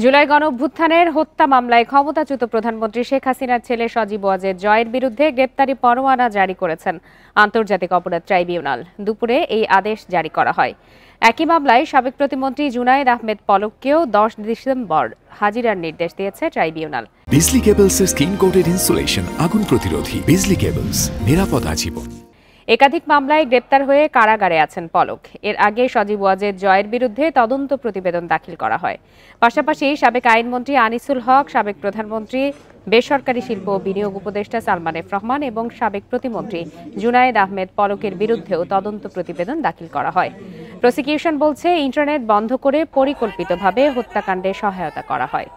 জুলাই গণঅভ্যুত্থানের হত্যা মামলায় ক্ষমতাচ্যুত প্রধানমন্ত্রী শেখ হাসিনার ছেলে সজীব ওয়াজেদ জয়ের বিরুদ্ধে গ্রেপ্তারি পরোয়ানা জারি করেছেন আন্তর্জাতিক অপরাধ ট্রাইব্যুনাল। দুপুরে এই আদেশ জারি করা হয়। একই মামলায় সাবেক প্রতিমন্ত্রী জুনায়েদ আহমেদ পলককেও 10 ডিসেম্বর হাজিরার নির্দেশ দিয়েছে ট্রাইব্যুনাল। বিজলি কেবলসের স্কিন কোটেড ইনসুলেশন আগুন প্রতিরোধী। বিজলি কেবলস, নিরাপদ আজীবন। একাধিক মামলায় গ্রেপ্তার হয়ে কারাগারে আছেন পলক। এর আগে সজীব ওয়াজেদ জয়ের বিরুদ্ধে তদন্ত প্রতিবেদন দাখিল করা হয়। পাশাপাশি সাবেক আইনমন্ত্রী আনিসুল হক, সাবেক প্রধানমন্ত্রী, বেসরকারি শিল্প ও বিনিয়োগ উপদেষ্টা সালমান এফ রহমান এবং সাবেক প্রতিমন্ত্রী জুনায়েদ আহমেদ পলকের বিরুদ্ধেও তদন্ত প্রতিবেদন দাখিল করা হয়। প্রসিকিউশন বলছে, ইন্টারনেট বন্ধ করে পরিকল্পিতভাবে হত্যাকাণ্ডে সহায়তা করা হয়।